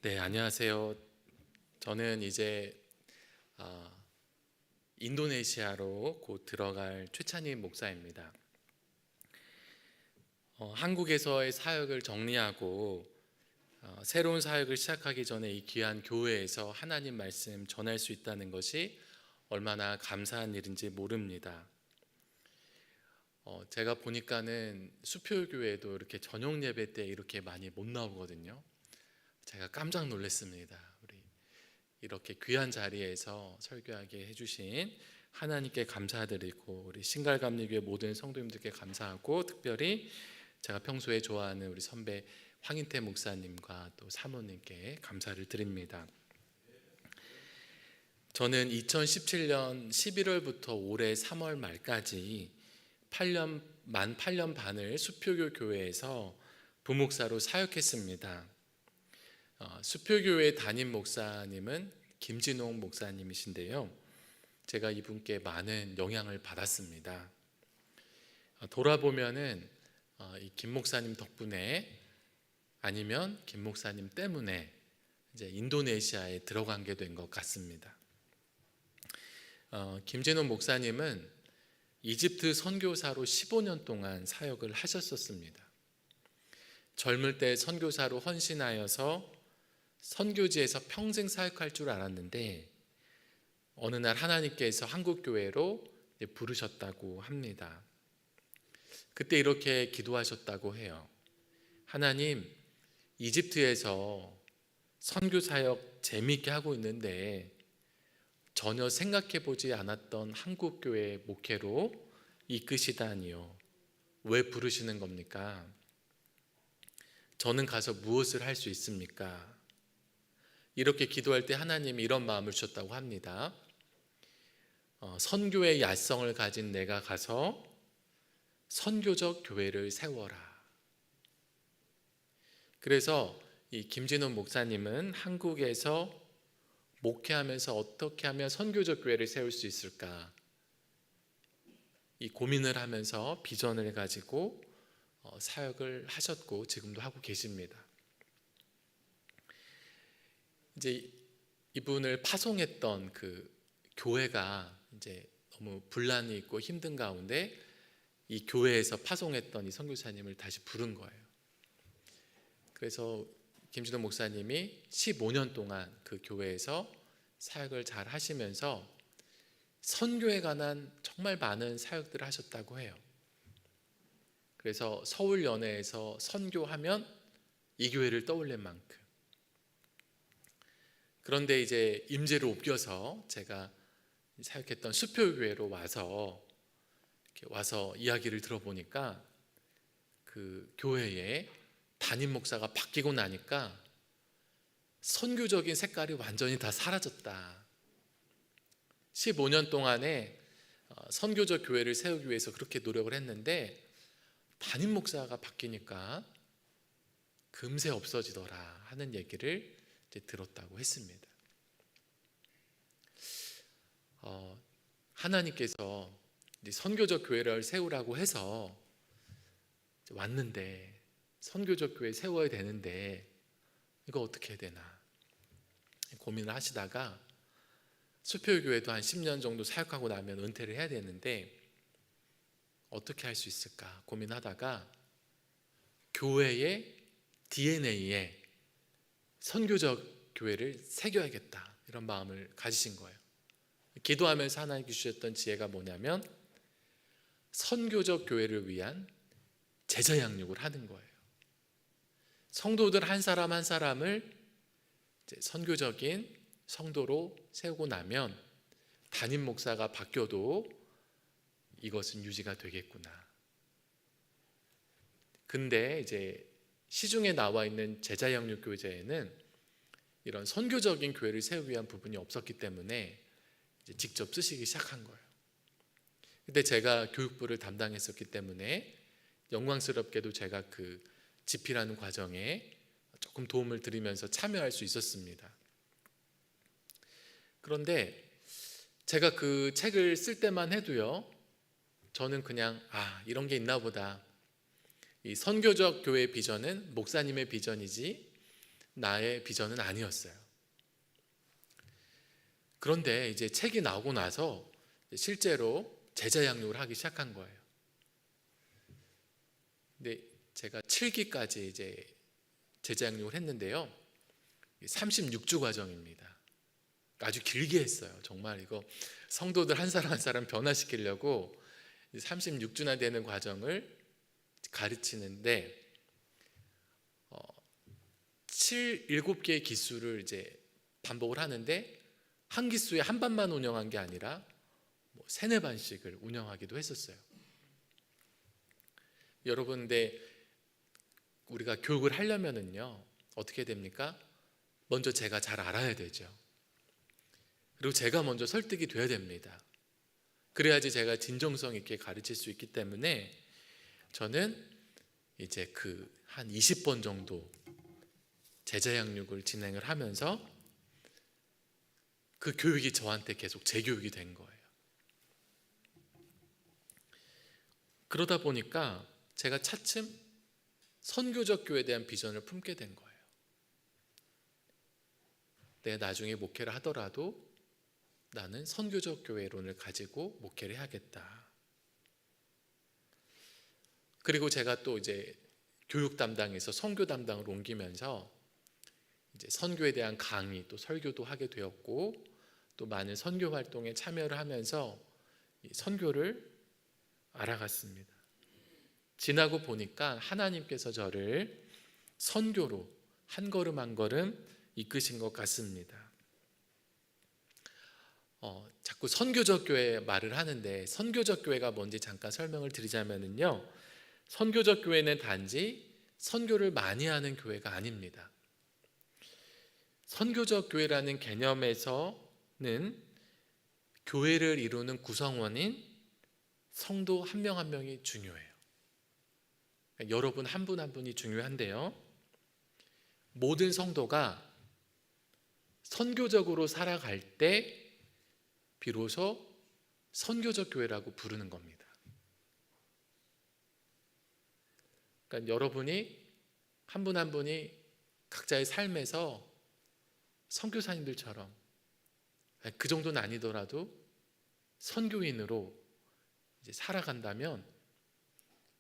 네, 안녕하세요. 저는 이제 아, 인도네시아로 곧 들어갈 최찬희 목사입니다. 한국에서의 사역을 정리하고 새로운 사역을 시작하기 전에 이 귀한 교회에서 하나님 말씀 전할 수 있다는 것이 얼마나 감사한 일인지 모릅니다. 제가 보니까는 수표교회도 이렇게 저녁 예배 때 이렇게 많이 못 나오거든요. 제가 깜짝 놀랐습니다. 우리 이렇게 귀한 자리에서 설교하게 해주신 하나님께 감사드리고 우리 신갈감리교회 모든 성도님들께 감사하고 특별히 제가 평소에 좋아하는 우리 선배 황인태 목사님과 또 사모님께 감사를 드립니다. 저는 2017년 11월부터 올해 3월 말까지 만 8년 반을 수표교 교회에서 부목사로 사역했습니다. 수표교회 담임 목사님은 김진홍 목사님이신데요. 제가 이분께 많은 영향을 받았습니다. 돌아보면은 이 김 목사님 덕분에 아니면 김 목사님 때문에 이제 인도네시아에 들어가게 된 것 같습니다. 김진홍 목사님은 이집트 선교사로 15년 동안 사역을 하셨었습니다. 젊을 때 선교사로 헌신하여서 선교지에서 평생 사역할 줄 알았는데 어느 날 하나님께서 한국교회로 부르셨다고 합니다. 그때 이렇게 기도하셨다고 해요. 하나님, 이집트에서 선교 사역 재미있게 하고 있는데 전혀 생각해보지 않았던 한국교회 목회로 이끄시다니요. 왜 부르시는 겁니까? 저는 가서 무엇을 할 수 있습니까? 이렇게 기도할 때 하나님이 이런 마음을 주셨다고 합니다. 선교의 야성을 가진 내가 가서 선교적 교회를 세워라. 그래서 이 김진훈 목사님은 한국에서 목회하면서 어떻게 하면 선교적 교회를 세울 수 있을까? 이 고민을 하면서 비전을 가지고 사역을 하셨고 지금도 하고 계십니다. 이제 이분을 파송했던 그 교회가 이제 너무 분란이 있고 힘든 가운데 이 교회에서 파송했던 이 선교사님을 다시 부른 거예요. 그래서 김진호 목사님이 15년 동안 그 교회에서 사역을 잘 하시면서 선교에 관한 정말 많은 사역들을 하셨다고 해요. 그래서 서울 연회에서 선교하면 이 교회를 떠올릴 만큼. 그런데 이제 임재를 옮겨서 제가 사역했던 수표교회로 와서 이야기를 들어보니까 그 교회에 담임 목사가 바뀌고 나니까 선교적인 색깔이 완전히 다 사라졌다. 15년 동안에 선교적 교회를 세우기 위해서 그렇게 노력을 했는데 담임 목사가 바뀌니까 금세 없어지더라 하는 얘기를 들었다고 했습니다. 하나님께서 선교적 교회를 세우라고 해서 왔는데 선교적 교회 세워야 되는데 이거 어떻게 해야 되나 고민을 하시다가 수표교회도 한 10년 정도 사역하고 나면 은퇴를 해야 되는데 어떻게 할 수 있을까 고민하다가 교회의 DNA에 선교적 교회를 새겨야겠다 이런 마음을 가지신 거예요. 기도하면서 하나님께 주셨던 지혜가 뭐냐면 선교적 교회를 위한 제자 양육을 하는 거예요. 성도들 한 사람 한 사람을 선교적인 성도로 세우고 나면 담임 목사가 바뀌어도 이것은 유지가 되겠구나. 근데 이제 시중에 나와 있는 제자 양육 교재에는 이런 선교적인 교회를 세우기 위한 부분이 없었기 때문에 이제 직접 쓰시기 시작한 거예요. 근데 제가 교육부를 담당했었기 때문에 영광스럽게도 제가 그 집필하는 과정에 조금 도움을 드리면서 참여할 수 있었습니다. 그런데 제가 그 책을 쓸 때만 해도요, 저는 그냥 이런 게 있나 보다. 이 선교적 교회의 비전은 목사님의 비전이지 나의 비전은 아니었어요. 그런데 이제 책이 나오고 나서 실제로 제자 양육을 하기 시작한 거예요. 근데 제가 7기까지 이제 제자 양육을 했는데요. 36주 과정입니다. 아주 길게 했어요. 정말 이거 성도들 한 사람 한 사람 변화시키려고 36주나 되는 과정을 가르치는데 7개의 기수를 이제 반복을 하는데 한 기수에 한 반만 운영한 게 아니라 세네 반씩을 운영하기도 했었어요. 여러분, 근데 우리가 교육을 하려면은요 어떻게 됩니까? 먼저 제가 잘 알아야 되죠. 그리고 제가 먼저 설득이 돼야 됩니다. 그래야지 제가 진정성 있게 가르칠 수 있기 때문에 저는 이제 한 20번 정도 제자 양육을 진행을 하면서 그 교육이 저한테 계속 재교육이 된 거예요. 그러다 보니까 제가 차츰 선교적 교회에 대한 비전을 품게 된 거예요. 내가 나중에 목회를 하더라도 나는 선교적 교회론을 가지고 목회를 해야겠다. 그리고 제가 또 이제 교육 담당에서 선교 담당으로 옮기면서 이제 선교에 대한 강의 또 설교도 하게 되었고 또 많은 선교 활동에 참여를 하면서 선교를 알아갔습니다. 지나고 보니까 하나님께서 저를 선교로 한 걸음 한 걸음 이끄신 것 같습니다. 자꾸 선교적 교회 말을 하는데 선교적 교회가 뭔지 잠깐 설명을 드리자면요, 선교적 교회는 단지 선교를 많이 하는 교회가 아닙니다. 선교적 교회라는 개념에서는 교회를 이루는 구성원인 성도 한 명 한 명이 중요해요. 여러분 한 분 한 분이 중요한데요, 모든 성도가 선교적으로 살아갈 때 비로소 선교적 교회라고 부르는 겁니다. 그러니까 여러분이 한 분 한 분이 각자의 삶에서 선교사님들처럼, 그 정도는 아니더라도 선교인으로 이제 살아간다면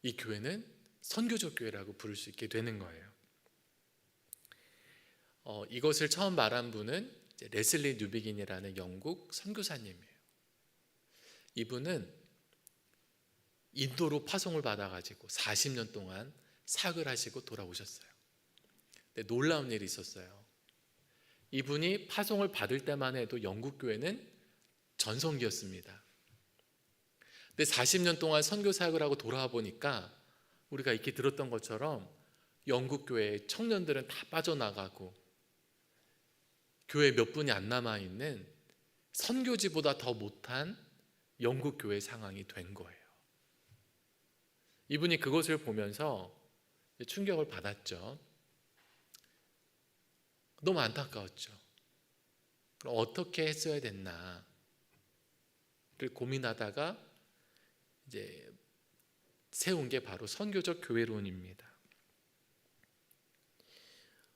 이 교회는 선교적 교회라고 부를 수 있게 되는 거예요. 이것을 처음 말한 분은 레슬리 뉴비긴이라는 영국 선교사님이에요. 이분은 인도로 파송을 받아가지고 40년 동안 사역을 하시고 돌아오셨어요. 근데 놀라운 일이 있었어요. 이분이 파송을 받을 때만 해도 영국 교회는 전성기였습니다. 근데 40년 동안 선교 사역을 하고 돌아와 보니까 우리가 익히 들었던 것처럼 영국 교회의 청년들은 다 빠져나가고 교회 몇 분이 안 남아있는 선교지보다 더 못한 영국 교회 상황이 된 거예요. 이분이 그것을 보면서 충격을 받았죠. 너무 안타까웠죠. 그럼 어떻게 했어야 됐나를 고민하다가 이제 세운 게 바로 선교적 교회론입니다.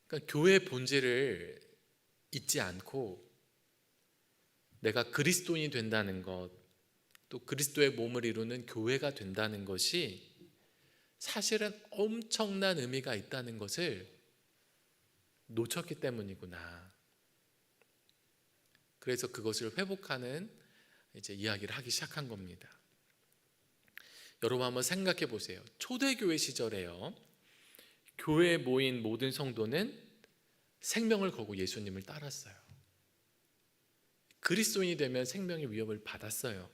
그러니까 교회의 본질을 잊지 않고 내가 그리스도인이 된다는 것, 또 그리스도의 몸을 이루는 교회가 된다는 것이 사실은 엄청난 의미가 있다는 것을 놓쳤기 때문이구나. 그래서 그것을 회복하는 이제 이야기를 하기 시작한 겁니다. 여러분 한번 생각해 보세요. 초대교회 시절에요, 교회에 모인 모든 성도는 생명을 걸고 예수님을 따랐어요. 그리스도인이 되면 생명의 위협을 받았어요.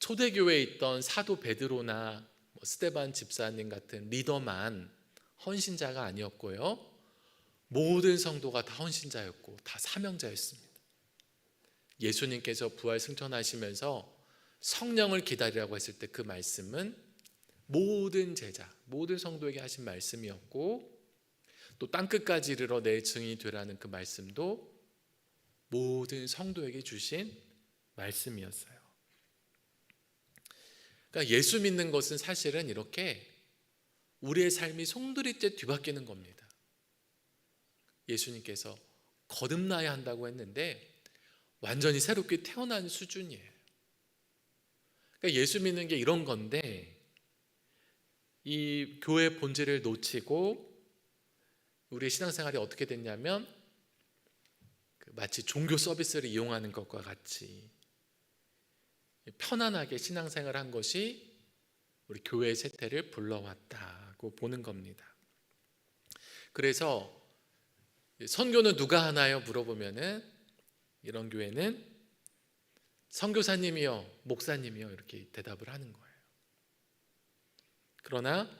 초대교회에 있던 사도 베드로나 스데반 집사님 같은 리더만 헌신자가 아니었고요, 모든 성도가 다 헌신자였고 다 사명자였습니다. 예수님께서 부활 승천하시면서 성령을 기다리라고 했을 때 그 말씀은 모든 제자, 모든 성도에게 하신 말씀이었고, 또 땅끝까지 이르러 내 증인이 되라는 그 말씀도 모든 성도에게 주신 말씀이었어요. 그러니까 예수 믿는 것은 사실은 이렇게 우리의 삶이 송두리째 뒤바뀌는 겁니다. 예수님께서 거듭나야 한다고 했는데 완전히 새롭게 태어난 수준이에요. 그러니까 예수 믿는 게 이런 건데, 이 교회 본질을 놓치고 우리의 신앙생활이 어떻게 됐냐면 마치 종교 서비스를 이용하는 것과 같이 편안하게 신앙생활을 한 것이 우리 교회의 세태를 불러왔다고 보는 겁니다. 그래서 선교는 누가 하나요? 물어보면은 이런 교회는 선교사님이요, 목사님이요 이렇게 대답을 하는 거예요. 그러나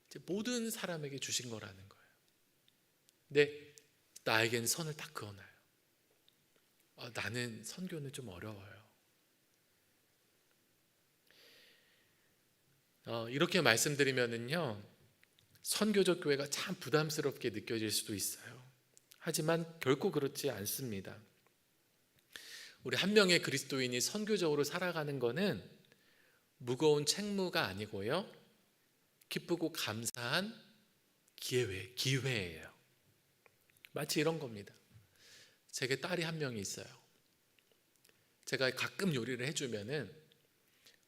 이제 모든 사람에게 주신 거라는 거예요. 근데 나에겐 선을 딱 그어놔요. 나는 선교는 좀 어려워요. 이렇게 말씀드리면은요, 선교적 교회가 참 부담스럽게 느껴질 수도 있어요. 하지만 결코 그렇지 않습니다. 우리 한 명의 그리스도인이 선교적으로 살아가는 것은 무거운 책무가 아니고요, 기쁘고 감사한 기회예요. 마치 이런 겁니다. 제게 딸이 한 명이 있어요. 제가 가끔 요리를 해주면은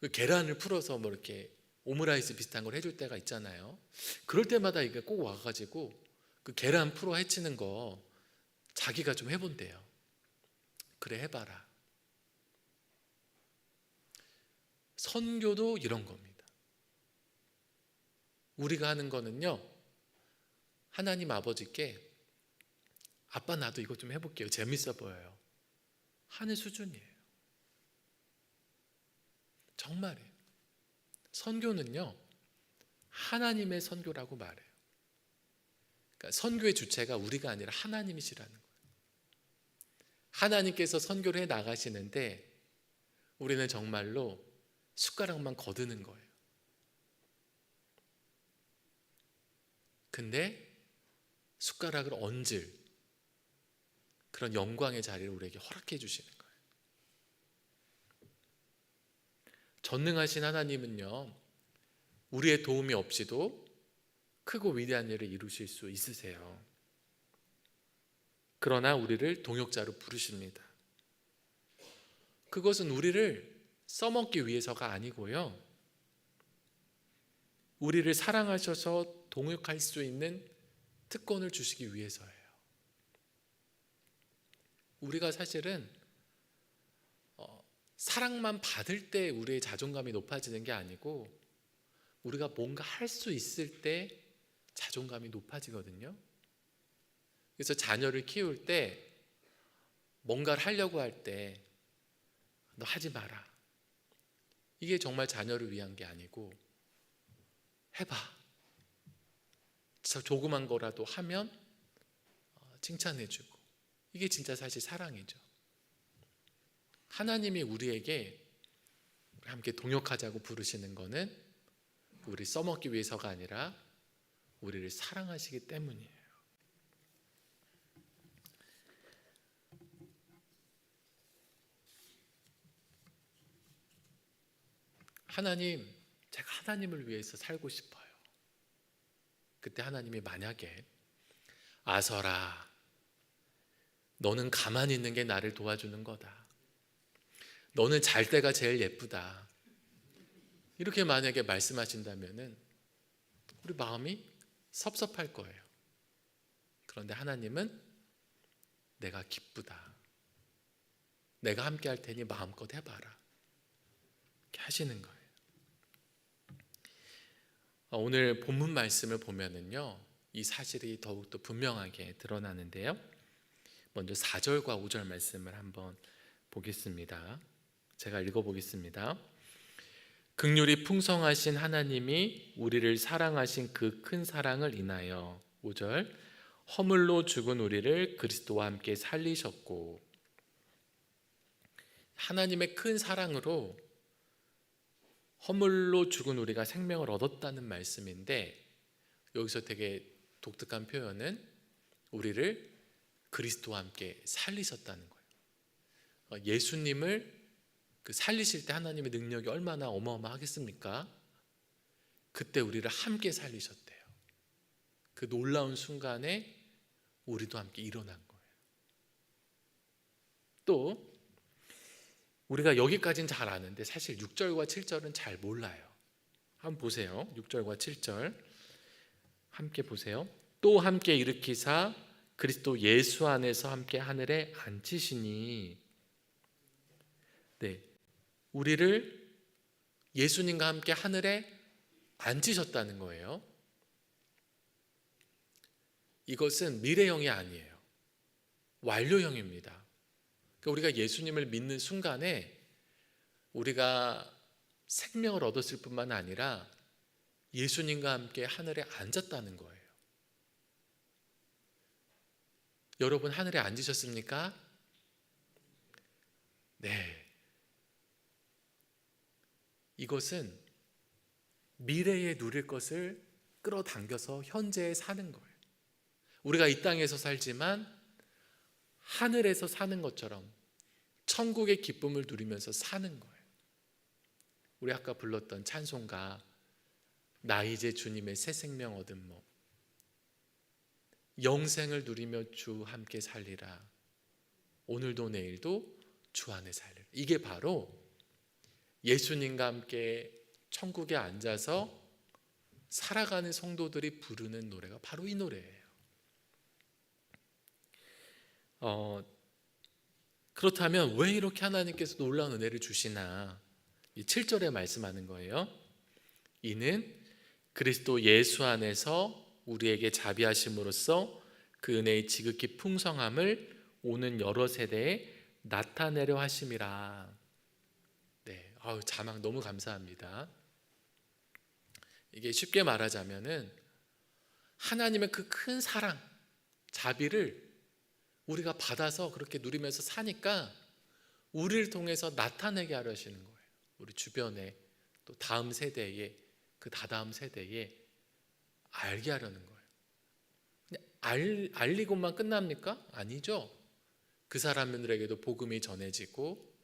그 계란을 풀어서 뭐 이렇게 오므라이스 비슷한 걸 해줄 때가 있잖아요. 그럴 때마다 이게 꼭 와가지고 그 계란 풀어 헤치는 거 자기가 좀 해본대요. 그래, 해봐라. 선교도 이런 겁니다. 우리가 하는 거는요, 하나님 아버지께 아빠 나도 이거 좀 해볼게요, 재밌어 보여요 하는 수준이에요. 정말이에요. 선교는요, 하나님의 선교라고 말해요. 그러니까 선교의 주체가 우리가 아니라 하나님이시라는 거예요. 하나님께서 선교를 해 나가시는데 우리는 정말로 숟가락만 거두는 거예요. 근데 숟가락을 얹을 그런 영광의 자리를 우리에게 허락해 주시는 거예요. 전능하신 하나님은요, 우리의 도움이 없이도 크고 위대한 일을 이루실 수 있으세요. 그러나 우리를 동역자로 부르십니다. 그것은 우리를 써먹기 위해서가 아니고요, 우리를 사랑하셔서 동역할 수 있는 특권을 주시기 위해서예요. 우리가 사실은 사랑만 받을 때 우리의 자존감이 높아지는 게 아니고 우리가 뭔가 할 수 있을 때 자존감이 높아지거든요. 그래서 자녀를 키울 때 뭔가를 하려고 할 때 너 하지 마라, 이게 정말 자녀를 위한 게 아니고 해봐, 조그만 거라도 하면 칭찬해주고, 이게 진짜 사실 사랑이죠. 하나님이 우리에게 함께 동역하자고 부르시는 것은 우리 써먹기 위해서가 아니라 우리를 사랑하시기 때문이에요. 하나님, 제가 하나님을 위해서 살고 싶어요. 그때 하나님이 만약에 아서라, 너는 가만히 있는 게 나를 도와주는 거다, 너는 잘 때가 제일 예쁘다, 이렇게 만약에 말씀하신다면은 우리 마음이 섭섭할 거예요. 그런데 하나님은 내가 기쁘다, 내가 함께 할 테니 마음껏 해봐라, 이렇게 하시는 거예요. 오늘 본문 말씀을 보면은요, 이 사실이 더욱더 분명하게 드러나는데요, 먼저 4절과 5절 말씀을 한번 보겠습니다. 제가 읽어보겠습니다. 긍휼이 풍성하신 하나님이 우리를 사랑하신 그 큰 사랑을 인하여, 5절, 허물로 죽은 우리를 그리스도와 함께 살리셨고, 하나님의 큰 사랑으로 허물로 죽은 우리가 생명을 얻었다는 말씀인데, 여기서 되게 독특한 표현은 우리를 그리스도와 함께 살리셨다는 거예요. 예수님을 살리실 때 하나님의 능력이 얼마나 어마어마하겠습니까? 그때 우리를 함께 살리셨대요. 그 놀라운 순간에 우리도 함께 일어난 거예요. 또 우리가 여기까지는 잘 아는데 사실 6절과 7절은 잘 몰라요. 한번 보세요. 6절과 7절 함께 보세요. 또 함께 일으키사 그리스도 예수 안에서 함께 하늘에 앉히시니. 네, 우리를 예수님과 함께 하늘에 앉히셨다는 거예요. 이것은 미래형이 아니에요. 완료형입니다. 그러니까 우리가 예수님을 믿는 순간에 우리가 생명을 얻었을 뿐만 아니라 예수님과 함께 하늘에 앉았다는 거예요. 여러분 하늘에 앉으셨습니까? 네. 이것은 미래에 누릴 것을 끌어당겨서 현재에 사는 거예요. 우리가 이 땅에서 살지만 하늘에서 사는 것처럼 천국의 기쁨을 누리면서 사는 거예요. 우리 아까 불렀던 찬송가 나 이제 주님의 새 생명 얻은 몸, 영생을 누리며 주 함께 살리라, 오늘도 내일도 주 안에 살리라. 이게 바로 예수님과 함께 천국에 앉아서 살아가는 성도들이 부르는 노래가 바로 이 노래예요. 그렇다면 왜 이렇게 하나님께서 놀라운 은혜를 주시나? 이 7절에 말씀하는 거예요. 이는 그리스도 예수 안에서 우리에게 자비하심으로써 그 은혜의 지극히 풍성함을 오는 여러 세대에 나타내려 하심이라. 네, 자막 너무 감사합니다. 이게 쉽게 말하자면은 하나님의 그 큰 사랑, 자비를 우리가 받아서 그렇게 누리면서 사니까 우리를 통해서 나타내게 하려시는 거예요. 우리 주변에 또 다음 세대에, 그 다다음 세대에 알게 하려는 거예요. 그냥 알리고만 끝납니까? 아니죠. 그 사람들에게도 복음이 전해지고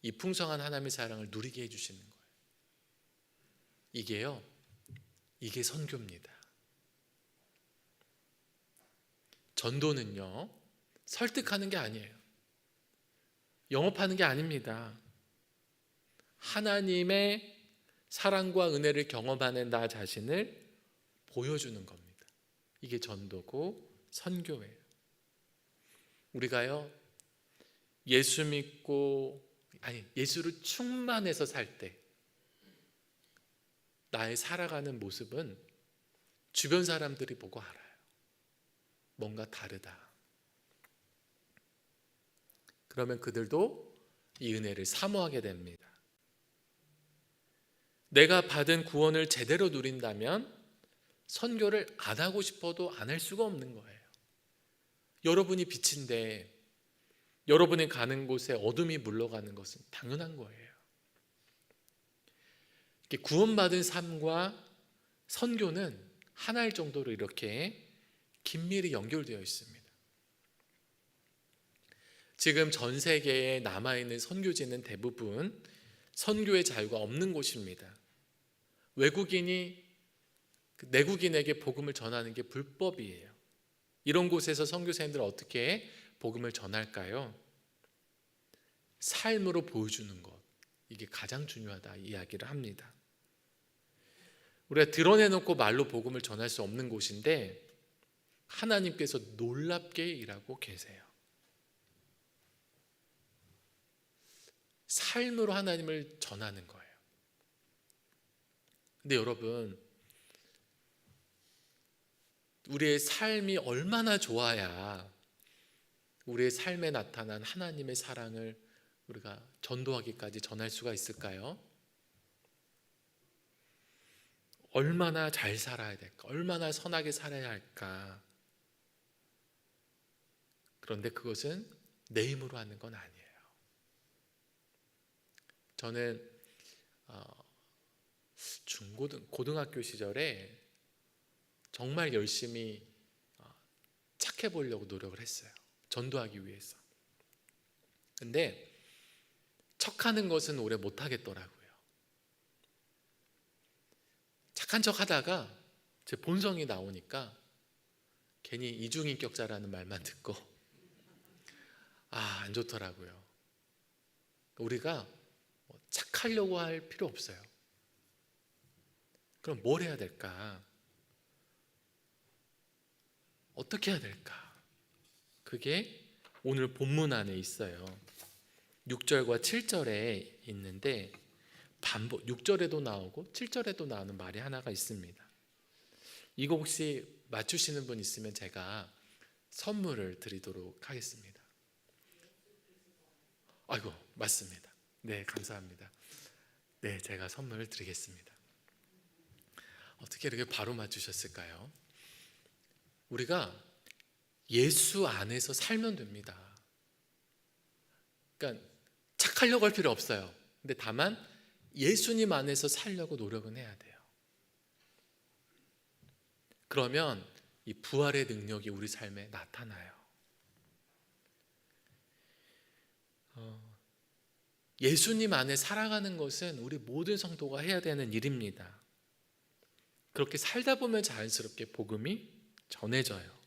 이 풍성한 하나님의 사랑을 누리게 해주시는 거예요. 이게 선교입니다. 전도는요, 설득하는 게 아니에요. 영업하는 게 아닙니다. 하나님의 사랑과 은혜를 경험하는 나 자신을 보여주는 겁니다. 이게 전도고 선교예요. 우리가요, 예수 믿고, 예수를 충만해서 살 때 나의 살아가는 모습은 주변 사람들이 보고 알아요. 뭔가 다르다. 그러면 그들도 이 은혜를 사모하게 됩니다. 내가 받은 구원을 제대로 누린다면 선교를 안 하고 싶어도 안 할 수가 없는 거예요. 여러분이 빛인데 여러분이 가는 곳에 어둠이 물러가는 것은 당연한 거예요. 구원받은 삶과 선교는 하나일 정도로 이렇게 긴밀히 연결되어 있습니다. 지금 전 세계에 남아있는 선교지는 대부분 선교의 자유가 없는 곳입니다. 외국인이 내국인에게 복음을 전하는 게 불법이에요. 이런 곳에서 선교사님들은 어떻게 복음을 전할까요? 삶으로 보여주는 것, 이게 가장 중요하다 이야기를 합니다. 우리가 드러내놓고 말로 복음을 전할 수 없는 곳인데 하나님께서 놀랍게 일하고 계세요. 삶으로 하나님을 전하는 거예요. 근데 여러분, 우리의 삶이 얼마나 좋아야 우리의 삶에 나타난 하나님의 사랑을 우리가 전도하기까지 전할 수가 있을까요? 얼마나 잘 살아야 될까? 얼마나 선하게 살아야 할까? 그런데 그것은 내 힘으로 하는 건 아니에요. 저는 고등학교 시절에 정말 열심히 착해 보려고 노력을 했어요. 전도하기 위해서. 근데 척하는 것은 오래 못 하겠더라고요. 착한 척 하다가 제 본성이 나오니까 괜히 이중인격자라는 말만 듣고 안 좋더라고요. 우리가 착하려고 할 필요 없어요. 그럼 뭘 해야 될까? 어떻게 해야 될까? 그게 오늘 본문 안에 있어요. 6절과 7절에 있는데 반복, 6절에도 나오고 7절에도 나오는 말이 하나가 있습니다. 이거 혹시 맞추시는 분 있으면 제가 선물을 드리도록 하겠습니다. 아이고, 맞습니다. 네, 감사합니다. 네, 제가 선물을 드리겠습니다. 어떻게 이렇게 바로 맞추셨을까요? 우리가 예수 안에서 살면 됩니다. 그러니까 착하려고 할 필요 없어요. 근데 다만 예수님 안에서 살려고 노력은 해야 돼요. 그러면 이 부활의 능력이 우리 삶에 나타나요. 예수님 안에 살아가는 것은 우리 모든 성도가 해야 되는 일입니다. 그렇게 살다 보면 자연스럽게 복음이 전해져요.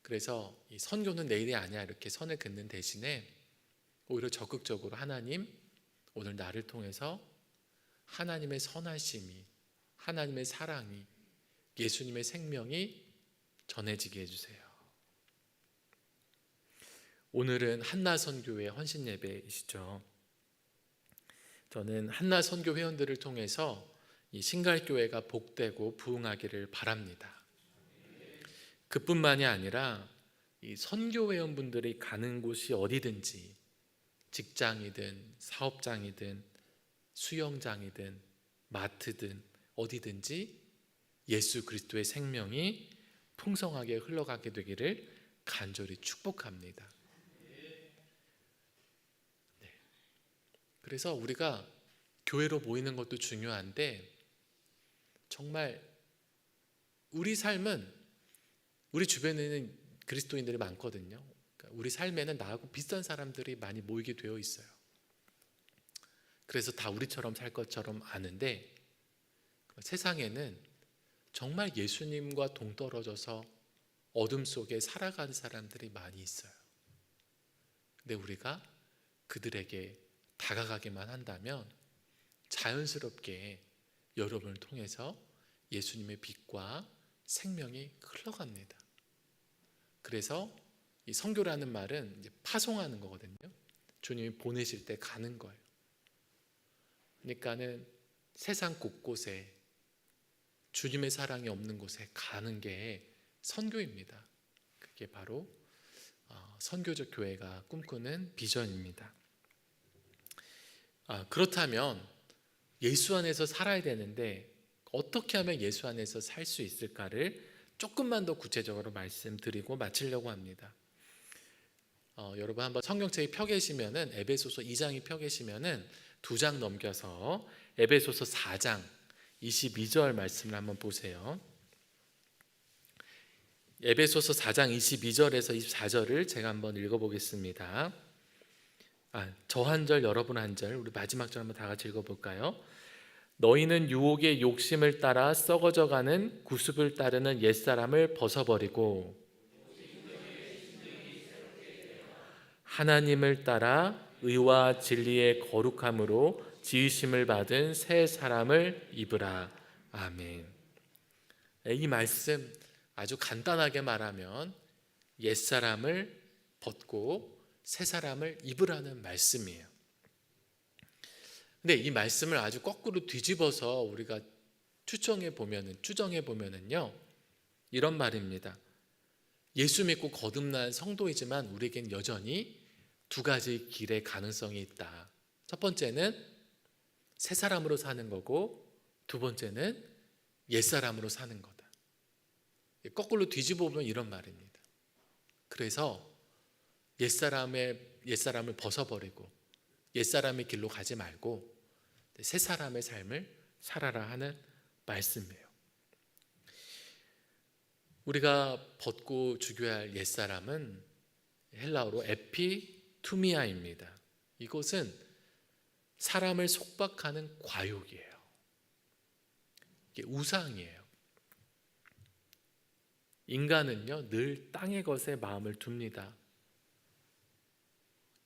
그래서 이 선교는 내일이 아니야 이렇게 선을 긋는 대신에 오히려 적극적으로 하나님, 오늘 나를 통해서 하나님의 선하심이, 하나님의 사랑이, 예수님의 생명이 전해지게 해주세요. 오늘은 한나선교회 헌신예배이시죠. 저는 한나선교 회원들을 통해서 이 신갈교회가 복되고 부흥하기를 바랍니다. 그뿐만이 아니라 이 선교 회원분들이 가는 곳이 어디든지 직장이든 사업장이든 수영장이든 마트든 어디든지 예수 그리스도의 생명이 풍성하게 흘러가게 되기를 간절히 축복합니다. 그래서 우리가 교회로 모이는 것도 중요한데 정말 우리 삶은 우리 주변에는 그리스도인들이 많거든요. 그러니까 우리 삶에는 나하고 비슷한 사람들이 많이 모이게 되어 있어요. 그래서 다 우리처럼 살 것처럼 아는데 세상에는 정말 예수님과 동떨어져서 어둠 속에 살아가는 사람들이 많이 있어요. 근데 우리가 그들에게 다가가기만 한다면 자연스럽게 여러분을 통해서 예수님의 빛과 생명이 흘러갑니다. 그래서 이 선교라는 말은 이제 파송하는 거거든요. 주님이 보내실 때 가는 거예요. 그러니까는 세상 곳곳에 주님의 사랑이 없는 곳에 가는 게 선교입니다. 그게 바로 선교적 교회가 꿈꾸는 비전입니다. 그렇다면 예수 안에서 살아야 되는데 어떻게 하면 예수 안에서 살 수 있을까를 조금만 더 구체적으로 말씀드리고 마치려고 합니다. 여러분 한번 성경책이 펴 계시면은 에베소서 2장이 펴 계시면은 2장 넘겨서 에베소서 4장 22절 말씀을 한번 보세요. 에베소서 4장 22절에서 24절을 제가 한번 읽어보겠습니다. 저 한 절 여러분 한 절 우리 마지막 절 한번 다 같이 읽어볼까요? 너희는 유혹의 욕심을 따라 썩어져가는 구습을 따르는 옛사람을 벗어버리고 하나님을 따라 의와 진리의 거룩함으로 지으심을 받은 새 사람을 입으라. 아멘. 이 말씀 아주 간단하게 말하면 옛사람을 벗고 새 사람을 입으라는 말씀이에요. 근데 이 말씀을 아주 거꾸로 뒤집어서 우리가 추정해 보면은요 이런 말입니다. 예수 믿고 거듭난 성도이지만 우리에겐 여전히 두 가지 길의 가능성이 있다. 첫 번째는 새 사람으로 사는 거고 두 번째는 옛 사람으로 사는 거다. 거꾸로 뒤집어 보면 이런 말입니다. 그래서 옛사람을 벗어버리고 옛사람의 길로 가지 말고 새 사람의 삶을 살아라 하는 말씀이에요. 우리가 벗고 죽여야 할 옛사람은 헬라어로 에피투미아입니다. 이것은 사람을 속박하는 과욕이에요. 이게 우상이에요. 인간은요 늘 땅의 것에 마음을 둡니다.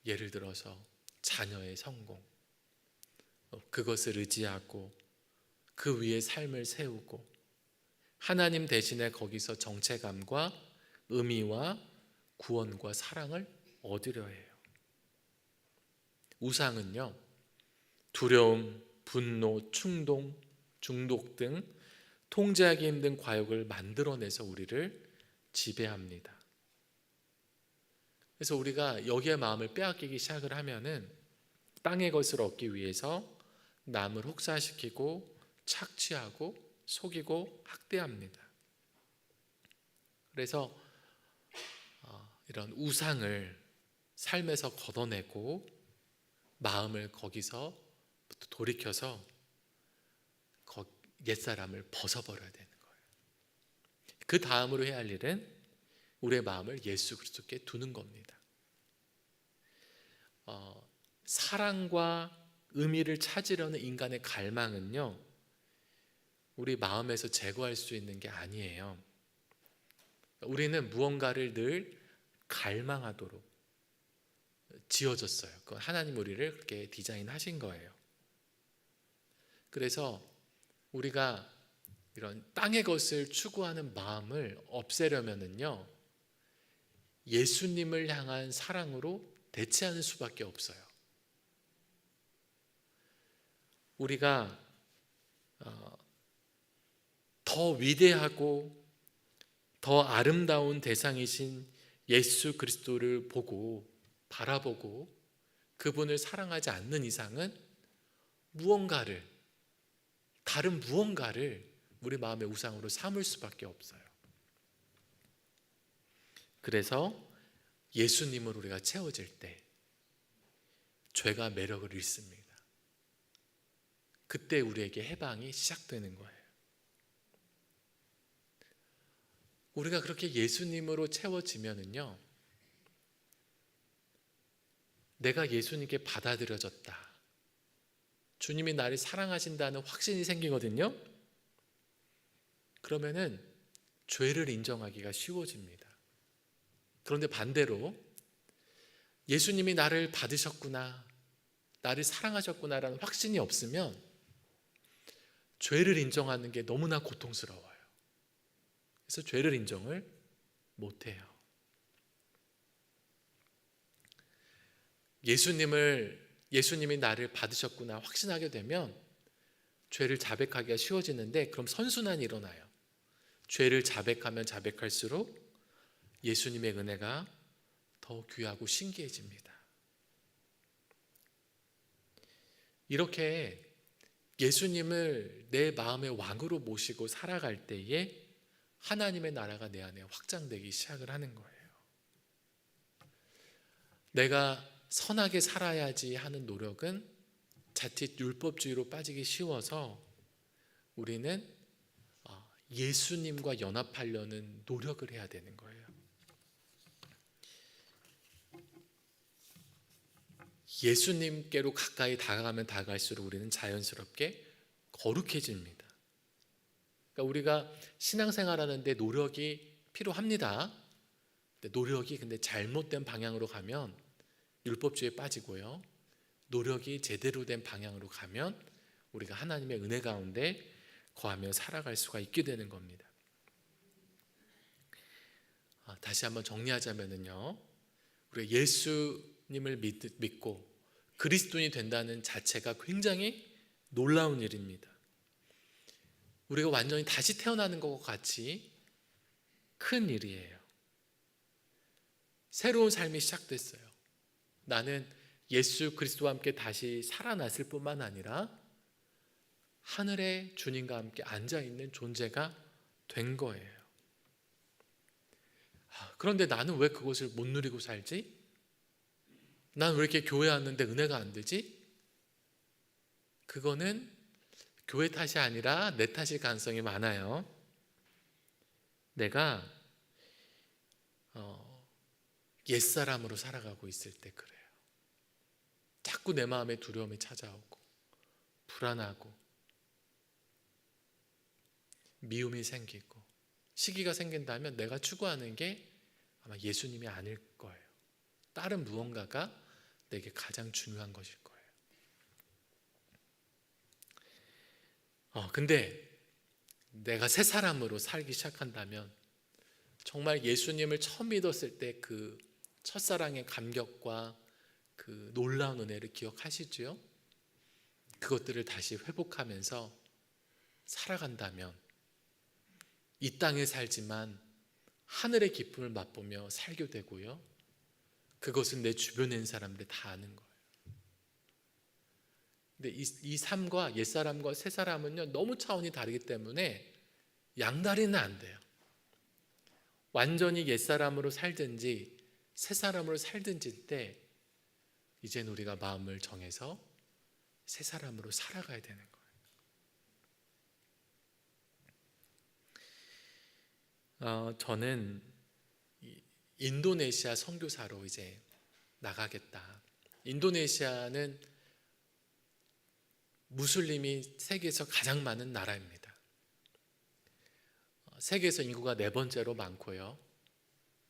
예를 들어서 자녀의 성공, 그것을 의지하고 그 위에 삶을 세우고 하나님 대신에 거기서 정체감과 의미와 구원과 사랑을 얻으려 해요. 우상은요 두려움, 분노, 충동, 중독 등 통제하기 힘든 과욕을 만들어내서 우리를 지배합니다. 그래서 우리가 여기에 마음을 빼앗기기 시작을 하면은 땅의 것을 얻기 위해서 남을 혹사시키고 착취하고 속이고 학대합니다. 그래서 이런 우상을 삶에서 걷어내고 마음을 거기서 돌이켜서 옛사람을 벗어버려야 되는 거예요. 그 다음으로 해야 할 일은 우리의 마음을 예수 그리스도께 두는 겁니다. 사랑과 의미를 찾으려는 인간의 갈망은요 우리 마음에서 제거할 수 있는 게 아니에요. 우리는 무언가를 늘 갈망하도록 지어졌어요. 하나님 우리를 그렇게 디자인하신 거예요. 그래서 우리가 이런 땅의 것을 추구하는 마음을 없애려면은요 예수님을 향한 사랑으로 대체하는 수밖에 없어요. 우리가 더 위대하고 더 아름다운 대상이신 예수 그리스도를 보고 바라보고 그분을 사랑하지 않는 이상은 다른 무언가를 우리 마음의 우상으로 삼을 수밖에 없어요. 그래서 예수님으로 우리가 채워질 때 죄가 매력을 잃습니다. 그때 우리에게 해방이 시작되는 거예요. 우리가 그렇게 예수님으로 채워지면은요 내가 예수님께 받아들여졌다, 주님이 나를 사랑하신다는 확신이 생기거든요. 그러면은 죄를 인정하기가 쉬워집니다. 그런데 반대로 예수님이 나를 받으셨구나, 나를 사랑하셨구나라는 확신이 없으면 죄를 인정하는 게 너무나 고통스러워요. 그래서 죄를 인정을 못해요. 예수님이 나를 받으셨구나 확신하게 되면 죄를 자백하기가 쉬워지는데, 그럼 선순환이 일어나요. 죄를 자백하면 자백할수록 예수님의 은혜가 더 귀하고 신기해집니다. 이렇게 예수님을 내 마음의 왕으로 모시고 살아갈 때에 하나님의 나라가 내 안에 확장되기 시작을 하는 거예요. 내가 선하게 살아야지 하는 노력은 자칫 율법주의로 빠지기 쉬워서 우리는 예수님과 연합하려는 노력을 해야 되는 거예요. 예수님께로 가까이 다가가면 다가갈수록 우리는 자연스럽게 거룩해집니다. 그러니까 우리가 신앙생활하는데 노력이 필요합니다. 노력이 근데 잘못된 방향으로 가면 율법주의에 빠지고요, 노력이 제대로 된 방향으로 가면 우리가 하나님의 은혜 가운데 거하며 살아갈 수가 있게 되는 겁니다. 다시 한번 정리하자면요, 우리가 예수님을 믿고 그리스도인이 된다는 자체가 굉장히 놀라운 일입니다. 우리가 완전히 다시 태어나는 것과 같이 큰 일이에요. 새로운 삶이 시작됐어요. 나는 예수 그리스도와 함께 다시 살아났을 뿐만 아니라 하늘의 주님과 함께 앉아있는 존재가 된 거예요. 그런데 나는 왜 그것을 못 누리고 살지? 난 왜 이렇게 교회 왔는데 은혜가 안 되지? 그거는 교회 탓이 아니라 내 탓일 가능성이 많아요. 내가 옛사람으로 살아가고 있을 때 그래요. 자꾸 내 마음에 두려움이 찾아오고 불안하고 미움이 생기고 시기가 생긴다면 내가 추구하는 게 아마 예수님이 아닐 거예요. 다른 무언가가 내게 가장 중요한 것일 거예요. 근데 내가 새 사람으로 살기 시작한다면 정말 예수님을 처음 믿었을 때 그 첫사랑의 감격과 그 놀라운 은혜를 기억하시지요? 그것들을 다시 회복하면서 살아간다면 이 땅에 살지만 하늘의 기쁨을 맛보며 살게 되고요. 그것은 내 주변에 있는 사람들이 다 아는 거예요. 근데 이 삶과 옛사람과 새사람은요, 너무 차원이 다르기 때문에 양다리는 안 돼요. 완전히 옛사람으로 살든지 새사람으로 살든지 때 이젠 우리가 마음을 정해서 새사람으로 살아가야 되는 거예요. 저는 인도네시아 선교사로 이제 나가겠다. 인도네시아는 무슬림이 세계에서 가장 많은 나라입니다. 세계에서 인구가 4번째로 많고요.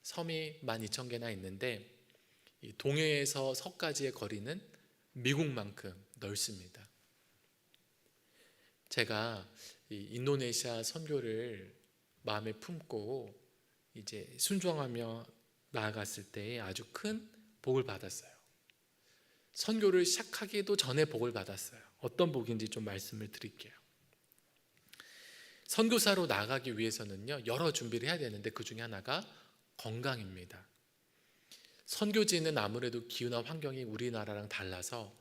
섬이 12,000개나 있는데 이 동해에서 서까지의 거리는 미국만큼 넓습니다. 제가 이 인도네시아 선교를 마음에 품고 이제 순종하며 나아갔을 때 아주 큰 복을 받았어요. 선교를 시작하기도 전에 복을 받았어요. 어떤 복인지 좀 말씀을 드릴게요. 선교사로 나가기 위해서는요, 여러 준비를 해야 되는데 그 중에 하나가 건강입니다. 선교지는 아무래도 기후나 환경이 우리나라랑 달라서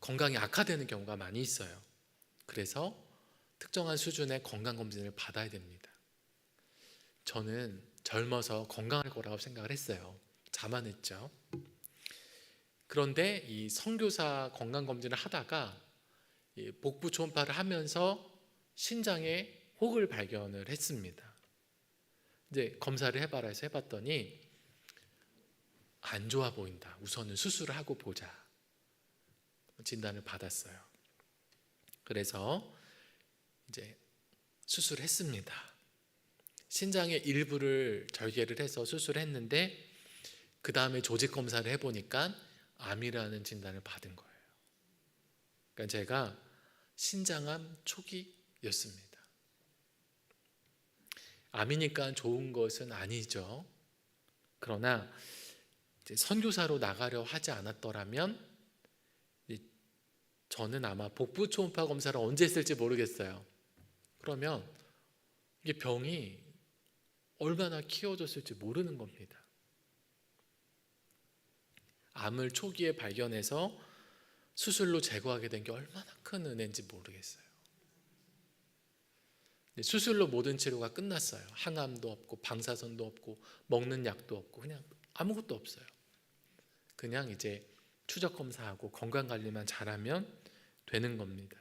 건강이 악화되는 경우가 많이 있어요. 그래서 특정한 수준의 건강검진을 받아야 됩니다. 저는 젊어서 건강할 거라고 생각을 했어요. 자만했죠. 그런데 이 선교사 건강검진을 하다가 복부 초음파를 하면서 신장에 혹을 발견을 했습니다. 이제 검사를 해봐라 해서 해봤더니 안 좋아 보인다. 우선은 수술을 하고 보자. 진단을 받았어요. 그래서 이제 수술을 했습니다. 신장의 일부를 절개를 해서 수술을 했는데 그 다음에 조직 검사를 해보니까 암이라는 진단을 받은 거예요. 그러니까 제가 신장암 초기였습니다. 암이니까 좋은 것은 아니죠. 그러나 이제 선교사로 나가려 하지 않았더라면 저는 아마 복부 초음파 검사를 언제 했을지 모르겠어요. 그러면 이게 병이 얼마나 키워졌을지 모르는 겁니다. 암을 초기에 발견해서 수술로 제거하게 된 게 얼마나 큰 은혜인지 모르겠어요. 수술로 모든 치료가 끝났어요. 항암도 없고 방사선도 없고 먹는 약도 없고 그냥 아무것도 없어요. 그냥 이제 추적 검사하고 건강 관리만 잘하면 되는 겁니다.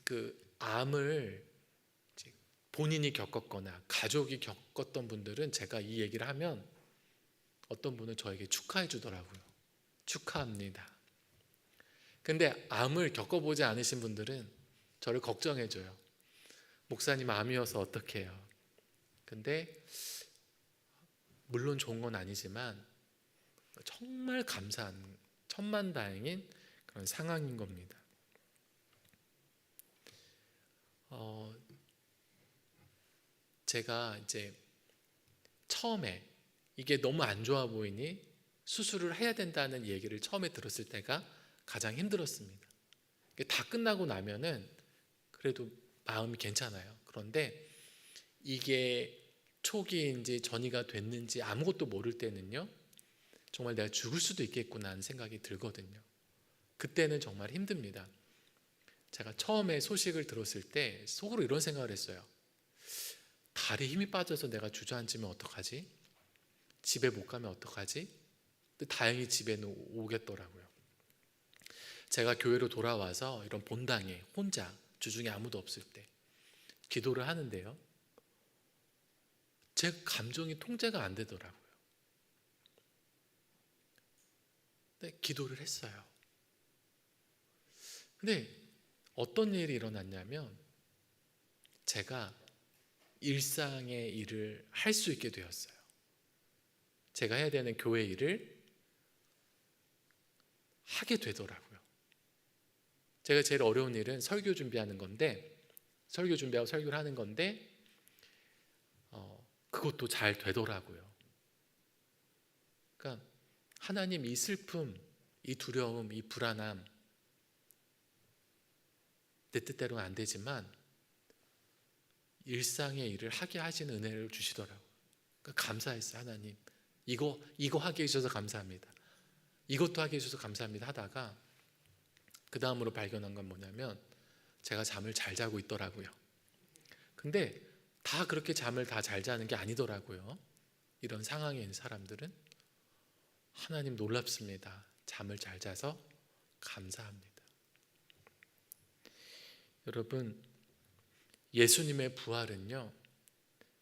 그 암을 본인이 겪었거나 가족이 겪었던 분들은 제가 이 얘기를 하면 어떤 분은 저에게 축하해 주더라고요. 축하합니다. 근데 암을 겪어보지 않으신 분들은 저를 걱정해 줘요. 목사님 암이어서 어떡해요. 근데 물론 좋은 건 아니지만 정말 감사한 천만다행인 그런 상황인 겁니다. 제가 이제 처음에 이게 너무 안 좋아 보이니 수술을 해야 된다는 얘기를 처음에 들었을 때가 가장 힘들었습니다. 다 끝나고 나면은 그래도 마음이 괜찮아요. 그런데 이게 초기인지 전이가 됐는지 아무것도 모를 때는요, 정말 내가 죽을 수도 있겠구나 하는 생각이 들거든요. 그때는 정말 힘듭니다. 제가 처음에 소식을 들었을 때 속으로 이런 생각을 했어요. 다리에 힘이 빠져서 내가 주저앉으면 어떡하지? 집에 못 가면 어떡하지? 근데 다행히 집에는 오겠더라고요. 제가 교회로 돌아와서 이런 본당에 혼자 주중에 아무도 없을 때 기도를 하는데요, 제 감정이 통제가 안 되더라고요. 근데 기도를 했어요. 근데 어떤 일이 일어났냐면 제가 일상의 일을 할 수 있게 되었어요. 제가 해야 되는 교회 일을 하게 되더라고요. 제가 제일 어려운 일은 설교 준비하는 건데, 설교 준비하고 설교를 하는 건데 그것도 잘 되더라고요. 그러니까 하나님, 이 슬픔, 이 두려움, 이 불안함, 내 뜻대로는 안 되지만 일상의 일을 하게 하시는 은혜를 주시더라고요. 그러니까 감사했어요. 하나님, 이거 하게 해주셔서 감사합니다. 이것도 하게 해주셔서 감사합니다 하다가 그 다음으로 발견한 건 뭐냐면 제가 잠을 잘 자고 있더라고요. 근데 다 그렇게 잠을 다 잘 자는 게 아니더라고요. 이런 상황에 있는 사람들은. 하나님 놀랍습니다. 잠을 잘 자서 감사합니다. 여러분, 예수님의 부활은요,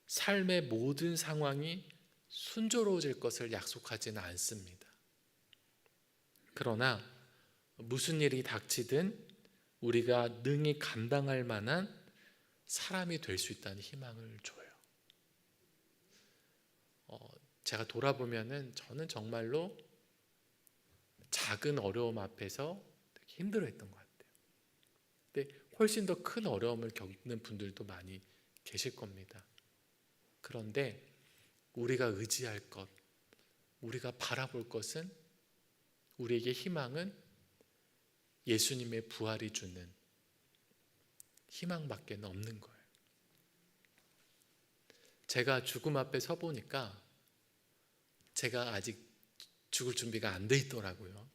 삶의 모든 상황이 순조로워질 것을 약속하지는 않습니다. 그러나 무슨 일이 닥치든 우리가 능히 감당할 만한 사람이 될 수 있다는 희망을 줘요. 제가 돌아보면은 저는 정말로 작은 어려움 앞에서 되게 힘들어했던 것 같아요. 근데 훨씬 더 큰 어려움을 겪는 분들도 많이 계실 겁니다. 그런데 우리가 의지할 것, 우리가 바라볼 것은, 우리에게 희망은 예수님의 부활이 주는 희망밖에 없는 거예요. 제가 죽음 앞에 서 보니까 제가 아직 죽을 준비가 안 돼 있더라고요.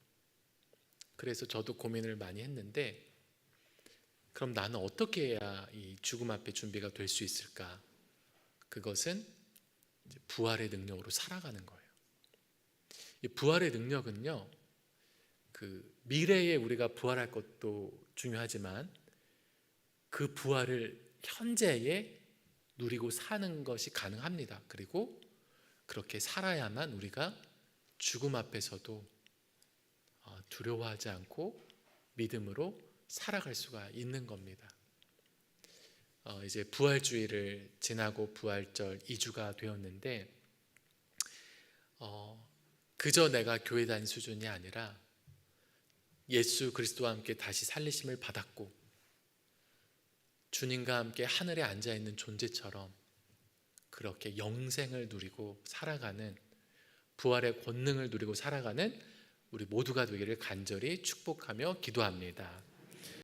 그래서 저도 고민을 많이 했는데, 그럼 나는 어떻게 해야 이 죽음 앞에 준비가 될 수 있을까? 그것은 부활의 능력으로 살아가는 거예요. 이 부활의 능력은요, 그 미래에 우리가 부활할 것도 중요하지만 그 부활을 현재에 누리고 사는 것이 가능합니다. 그리고 그렇게 살아야만 우리가 죽음 앞에서도 두려워하지 않고 믿음으로 살아갈 수가 있는 겁니다. 이제 부활주일을 지나고 부활절 2주가 되었는데 그저 내가 교회 다닌 수준이 아니라 예수 그리스도와 함께 다시 살리심을 받았고 주님과 함께 하늘에 앉아있는 존재처럼 그렇게 영생을 누리고 살아가는, 부활의 권능을 누리고 살아가는 우리 모두가 되기를 간절히 축복하며 기도합니다.